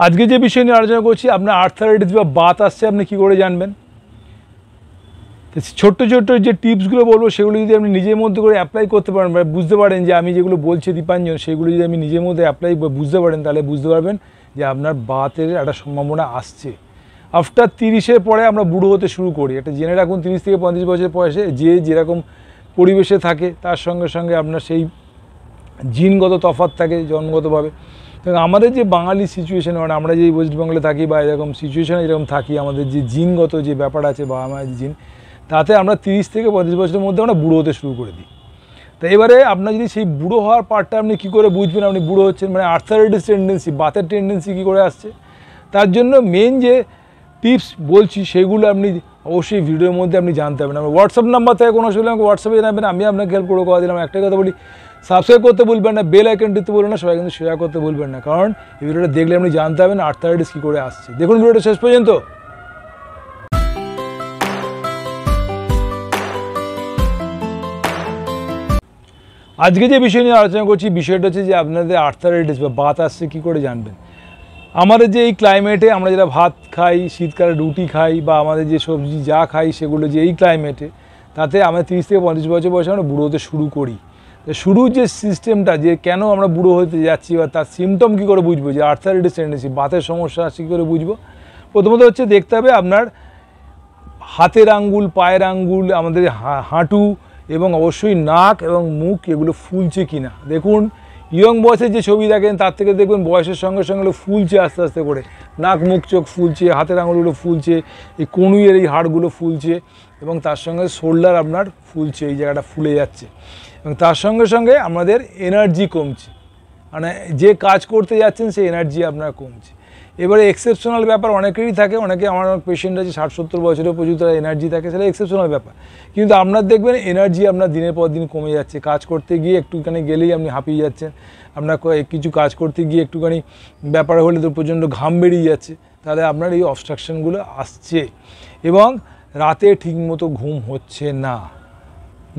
আজকে যে বিষয় নিয়ে আলোচনা করছি, আপনার আর্থারাইটিস বা বাত আসছে আপনি কী করে জানবেন। ছোট্ট ছোট্ট যে টিপসগুলো বলবো সেগুলো যদি আপনি নিজের মধ্যে করে অ্যাপ্লাই করতে পারেন বা বুঝতে পারেন যে আমি যেগুলো বলছি দীপাঞ্জন সেগুলো যদি আমি নিজের মধ্যে অ্যাপ্লাই বা বুঝতে পারেন, তাহলে বুঝতে পারবেন যে আপনার বাতের একটা সম্ভাবনা আসছে। আফটার 30-এর পরে আমরা বুড়ো হতে শুরু করি। এটা জেনে রাখুন, 30 থেকে 35 বছর বয়সে যে যেরকম পরিবেশে থাকে তার সঙ্গে সঙ্গে আপনার সেই জিনগত তফাৎ থাকে জন্মগতভাবে। আমাদের যে বাঙালি সিচুয়েশানে, মানে আমরা যে ওয়েস্ট বেঙ্গলে থাকি বা এরকম সিচুয়েশানে যেরকম থাকি, আমাদের যে জিনগত যে ব্যাপার আছে বা আমার জিন, তাতে আমরা 30 থেকে 35 বছরের মধ্যে আমরা বুড়ো হতে শুরু করে দিই। তো এবারে আপনার যদি সেই বুড়ো হওয়ার পার্টটা আপনি কী করে বুঝবেন আপনি বুড়ো হচ্ছেন, মানে আর্থারাইটিস টেন্ডেন্সি, বাতের টেন্ডেন্সি কী করে আসছে, তার জন্য মেন যে টিপস বলছি সেগুলো আপনি অবশ্যই ভিডিওর মধ্যে আপনি জানতে পারবেন। আমার হোয়াটসঅ্যাপ নাম্বার থেকে কোনো অসুবিধা আমাকে হোয়াটসঅ্যাপে জানাবেন, আমি আপনাকে হেল্প করে দিলাম। একটাই কথা বলি, সাবস্ক্রাইব করতে ভুলবেন না, বেল আইকন টিপতে ভুলবেন না, সবাই কিন্তু শেয়ার করতে ভুলবেন না, কারণ এই ভিডিওটা দেখলে আপনি জানতে পারবেন আর্থারাইটিস কী করে আসছে। দেখুন ভিডিওটা শেষ পর্যন্ত। আজকে যে বিষয় নিয়ে আলোচনা করছি, বিষয়টা হচ্ছে যে আপনাদের আর্থারাইটিস বা বাত আসছে কী করে জানবেন। আমাদের যে এই ক্লাইমেটে আমরা যেটা ভাত খাই, শীতকালে রুটি খাই বা আমাদের যে সবজি যা খাই সেগুলো যে এই ক্লাইমেটে, তাতে আমরা 30 থেকে 35 বছর বয়সে আমরা বুড়ো হতে শুরু করি। তো শুরুর যে সিস্টেমটা, যে কেন আমরা বুড়ো হতে যাচ্ছি বা তার সিমটম কী করে বুঝবো, যে আর্থারাইটিস টেন্ডেন্সি বাতের সমস্যা আছে কী করে বুঝবো। প্রথমত হচ্ছে দেখতে হবে আপনার হাতের আঙ্গুল, পায়ের আঙ্গুল, আমাদের হাঁটু এবং অবশ্যই নাক এবং মুখ এগুলো ফুলছে কি না। দেখুন ইয়ং বয়সের যে ছবি দেখেন তার থেকে দেখবেন বয়সের সঙ্গে সঙ্গে এগুলো ফুলছে আস্তে আস্তে করে, নাক মুখ চোখ ফুলছে, হাতের আঙুলগুলো ফুলছে, এই কনুইয়ের এই হাড়গুলো ফুলছে এবং তার সঙ্গে শোল্ডার আপনার ফুলছে, এই জায়গাটা ফুলে যাচ্ছে এবং তার সঙ্গে সঙ্গে আমাদের এনার্জি কমছে, মানে যে কাজ করতে যাচ্ছেন সেই এনার্জি আপনার কমছে। এবারে এক্সেপশনাল ব্যাপার অনেকেরই থাকে, অনেকে আমার পেশেন্ট আছে 60-70 বছরের প্রচুর তার এনার্জি থাকে, সেটা এক্সেপশনাল ব্যাপার। কিন্তু আপনার দেখবেন এনার্জি আপনার দিনের পর দিন কমে যাচ্ছে, কাজ করতে গিয়ে একটুখানি গেলেই আপনি হাঁপিয়ে যাচ্ছেন, আপনার কিছু কাজ করতে গিয়ে একটুখানি ব্যাপার হলে তো প্রচণ্ড ঘাম বেরিয়ে যাচ্ছে, তাহলে আপনার এই অবস্ট্রাকশনগুলো আসছে এবং রাতে ঠিকমতো ঘুম হচ্ছে না,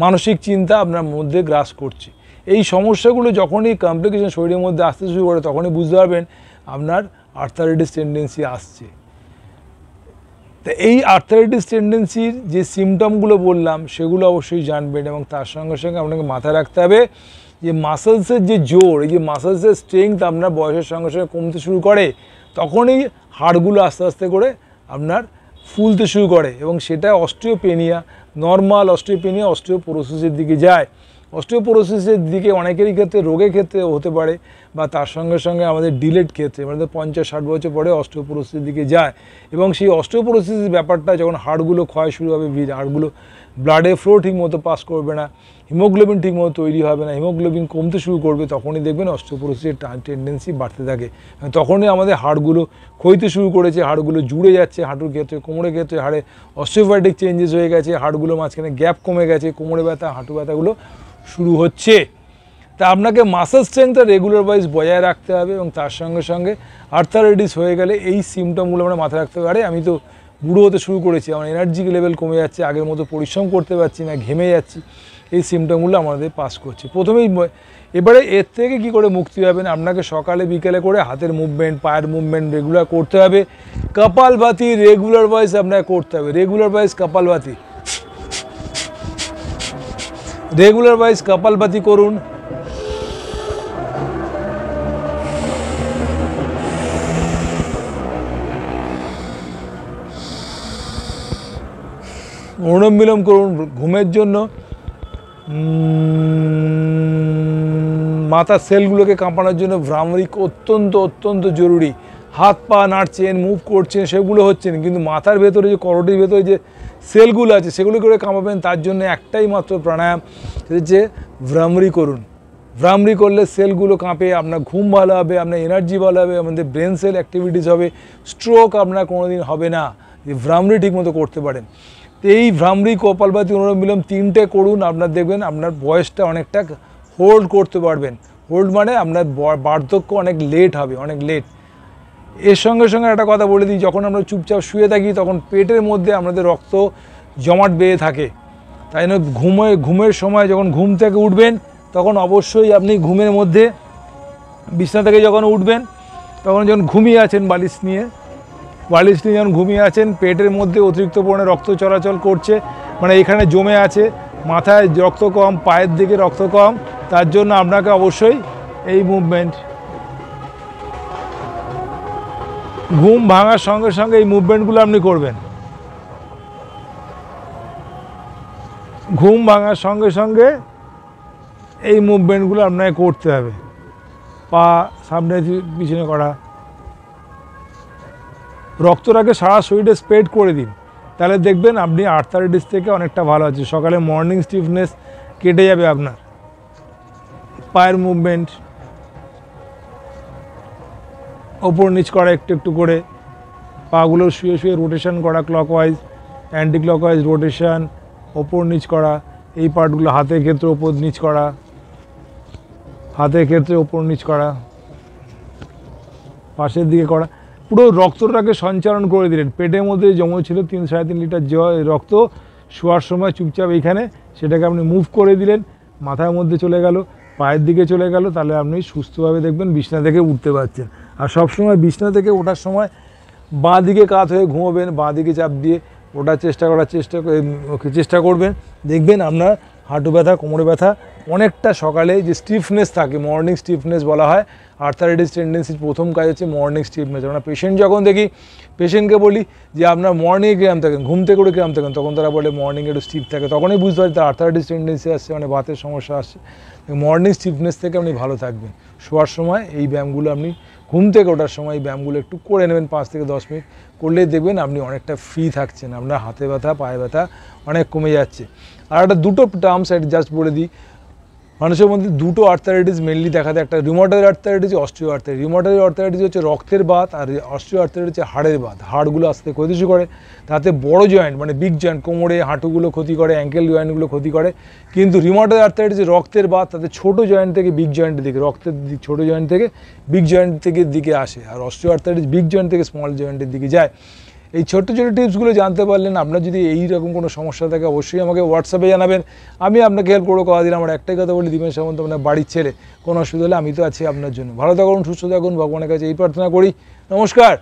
মানসিক চিন্তা আপনার মধ্যে গ্রাস করছে। এই সমস্যাগুলো যখনই কমপ্লিকেশন শরীরের মধ্যে আসতে শুরু করে তখনই বুঝতে পারবেন আপনার আর্থারাইটিস টেন্ডেন্সি আসছে। তো এই আর্থারাইটিস টেন্ডেন্সির যে সিমটমগুলো বললাম সেগুলো অবশ্যই জানবেন এবং তার সঙ্গে সঙ্গে আপনাকে মাথায় রাখতে হবে যে মাসেলসের যে জোর, এই যে মাসেলসের স্ট্রেংথ আপনার বয়সের সঙ্গে সঙ্গে কমতে শুরু করে, তখনই হাড়গুলো আস্তে আস্তে করে আপনার ফুলতে শুরু করে এবং সেটা অস্টিওপেনিয়া, নর্মাল অস্টিওপেনিয়া অস্টিওপোরোসিসের দিকে যায়। অস্টিওপোরোসিসের দিকে অনেকেরই ক্ষেত্রে রোগের ক্ষেত্রে হতে পারে বা তার সঙ্গে সঙ্গে আমাদের ডিলেট ক্ষেত্রে, মানে 50-60 বছর পরে অস্টিওপোরোসিসের দিকে যায় এবং সেই অস্টিওপোরোসিসের ব্যাপারটা যখন হাড়গুলো ক্ষয় শুরু হবে, হাড়গুলো ব্লাডে ফ্লো ঠিকমতো পাস করবে না, হিমোগ্লোবিন ঠিকমতো তৈরি হবে না, হিমোগ্লোবিন কমতে শুরু করবে, তখনই দেখবেন অস্টিওপোরোসিসের টেন্ডেন্সি বাড়তে থাকে। তখনই আমাদের হাড়গুলো ক্ষয়তে শুরু করেছে, হাড়গুলো জুড়ে যাচ্ছে, হাঁটুর ক্ষেত্রে, কোমরের ক্ষেত্রে হাড়ে অস্টিওফাইটিক চেঞ্জেস হয়ে গেছে, হাড়গুলো মাঝখানে গ্যাপ কমে গেছে, কোমরে ব্যথা, হাঁটু ব্যথাগুলো শুরু হচ্ছে। তা আপনাকে মাসেল স্ট্রেংথটা রেগুলার ওয়াইজ বজায় রাখতে হবে এবং তার সঙ্গে সঙ্গে আর্থারাইটিস হয়ে গেলে এই সিমটমগুলো আমরা মাথায় রাখতে পারে, আমি তো বুড়ো হতে শুরু করেছি, আমার এনার্জি লেভেল কমে যাচ্ছে, আগের মতো পরিশ্রম করতে পারছি না, ঘেমে যাচ্ছি, এই সিমটমগুলো আমাদের পাস করছে। প্রথমেই এবারে এর থেকে কি করে মুক্তি পাবেন, আপনাকে সকালে বিকেলে করে হাতের মুভমেন্ট, পায়ের মুভমেন্ট রেগুলার করতে হবে। কপালভাতি রেগুলার ওয়াইজ আপনাকে করতে হবে, রেগুলার ওয়াইজ কপালভাতি, রেগুলার ওয়াইজ কপালভাতি করুন। অনুলোম বিলোম করুন। ঘুমের জন্য মাথার সেলগুলোকে কাঁপানোর জন্য ভ্রামরিক অত্যন্ত অত্যন্ত জরুরি। হাত পা নাড়ছেন, মুভ করছেন, সেগুলো হচ্ছেন, কিন্তু মাথার ভেতরে যে করোটির ভেতরে যে সেলগুলো আছে সেগুলো করে কাঁপাবেন, তার জন্য একটাই মাত্র প্রাণায়াম, সেটা হচ্ছে ভ্রামরি করুন। ভ্রামরি করলে সেলগুলো কাঁপে, আপনার ঘুম ভালো হবে, আপনার এনার্জি ভালো হবে, আমাদের ব্রেন সেল অ্যাক্টিভিটিস হবে, স্ট্রোক আপনার কোনো দিন হবে না, যে ভ্রামরি ঠিকমতো করতে পারেন। তো এই ভ্রামরি, কপালভাতি, অনুলোম বিলোম 3টে করুন, আপনার দেখবেন আপনার বয়সটা অনেকটা হোল্ড করতে পারবেন। হোল্ড মানে আপনার বার্ধক্য অনেক লেট হবে, অনেক লেট। এর সঙ্গে সঙ্গে একটা কথা বলে দিই, যখন আমরা চুপচাপ শুয়ে থাকি তখন পেটের মধ্যে আমাদের রক্ত জমাট বেঁধে থাকে, তাই জন্য ঘুমের সময় যখন ঘুম থেকে উঠবেন তখন অবশ্যই আপনি ঘুমের মধ্যে বিছানা থেকে যখন উঠবেন তখন যখন ঘুমিয়ে আছেন বালিশ নিয়ে যখন ঘুমিয়ে আছেন, পেটের মধ্যে অতিরিক্ত পরিমাণে রক্ত চলাচল করছে, মানে এখানে জমে আছে, মাথায় রক্ত কম, পায়ের দিকে রক্ত কম, তার জন্য আপনাকে অবশ্যই এই মুভমেন্ট, ঘুম ভাঙার সঙ্গে সঙ্গে এই মুভমেন্টগুলো আপনি করবেন। ঘুম ভাঙার সঙ্গে সঙ্গে এই মুভমেন্টগুলো আপনাকে করতে হবে। পা সামনে পিছনে করা, রক্তটাকে সারা শরীরে স্প্রেড করে দিন, তাহলে দেখবেন আপনি আর্থারাইটিস থেকে অনেকটা ভালো আছে। সকালে মর্নিং স্টিফনেস কেটে যাবে আপনার। পায়ের মুভমেন্ট, ওপর নিচ করা একটু একটু করে, পাগুলো শুয়ে শুয়ে রোটেশন করা, ক্লকওয়াইজ অ্যান্টি ক্লকওয়াইজ রোটেশন, ওপর নিচ করা, এই পার্টগুলো হাতের ক্ষেত্রে ওপর নিচ করা, হাতের ক্ষেত্রে ওপর নিচ করা, পাশের দিকে করা, পুরো রক্তটাকে সঞ্চালন করে দিলেন। পেটের মধ্যে জমা ছিল 3-3.5 লিটার রক্ত, শোয়ার সময় চুপচাপ এইখানে সেটাকে আপনি মুভ করে দিলেন, মাথার মধ্যে চলে গেল, পায়ের দিকে চলে গেল, তাহলে আপনি সুস্থভাবে দেখবেন বিছনা থেকে উঠতে পারছেন। আর সবসময় বিছনা থেকে ওঠার সময় বাঁ দিকে কাত হয়ে ঘুমোবেন, বাঁ দিকে চাপ দিয়ে ওঠার চেষ্টা করবেন। দেখবেন আপনার হাঁটু ব্যথা, কোমরে ব্যথা অনেকটা, সকালে যে স্টিফনেস থাকে, মর্নিং স্টিফনেস বলা হয় আর্থারাইটিস টেন্ডেন্সির প্রথম কাজ হচ্ছে মর্নিং স্টিফনেস। আমরা পেশেন্ট যখন দেখি, পেশেন্টকে বলি যে আপনার মর্নিংয়ে কিরম থাকেন, ঘুম থেকে উঠে কিরম থাকেন, তখন তারা বলে মর্নিংয়ে একটু স্টিফ থাকে, তখনই বুঝতে পারি তার আর্থারাইটিস টেন্ডেন্সি আসছে, মানে বাতের সমস্যা আসছে। মর্নিং স্টিফনেস থেকে আপনি ভালো থাকবেন। শোয়ার সময় এই ব্যায়ামগুলো আপনি, ঘুম থেকে ওঠার সময় এই ব্যায়ামগুলো একটু করে নেবেন, 5 থেকে 10 মিনিট করলেই দেখবেন আপনি অনেকটা ফ্রি থাকছেন, আপনার হাতে ব্যথা, পায়ে ব্যথা অনেক কমে যাচ্ছে। আর একটা দুটো টার্মস জাস্ট বলে দিই, মানুষের মধ্যে দুটো আর্থারাইটিস মেনলি দেখা যায়, একটা rheumatoid arthritis, osteo arthritis. Rheumatoid arthritis হচ্ছে রক্তের বাত, আর অস্টিও আর্থারাইটিস হচ্ছে হাড়ের বাত। হাড়গুলো আস্তে ক্ষতি করে, তাতে বড় জয়েন্ট মানে বিগ জয়েন্ট, কোমরে হাঁটুগুলো ক্ষতি করে, অ্যাঙ্কেল জয়েন্টগুলো ক্ষতি করে। কিন্তু রিউমাটয়েড আর্থারাইটিস রক্তের বাত, তাতে ছোট জয়েন্ট থেকে বিগ জয়েন্টের দিকে, রক্তের দিক ছোট জয়েন্ট থেকে বিগ জয়েন্ট থেকে দিকে আসে, আর অস্টিও আর্থারাইটিস বিগ জয়েন্ট থেকে স্মল জয়েন্টের দিকে যায়। এই ছোট্ট ছোটো টিপসগুলো জানতে পারলেন। আপনার যদি এই রকম কোনো সমস্যা থাকে অবশ্যই আমাকে হোয়াটসঅ্যাপে জানাবেন, আমি আপনাকে হেল্প করবো। কথা দিলাম, আমার একটাই কথা বলি, দীপেন সামন্ত আপনার বাড়ির ছেলে, কোনো অসুবিধা হলে আমি তো আছি আপনার জন্য। ভালো থাকুন, সুস্থ থাকুন, ভগবানের কাছে এই প্রার্থনা করি। নমস্কার।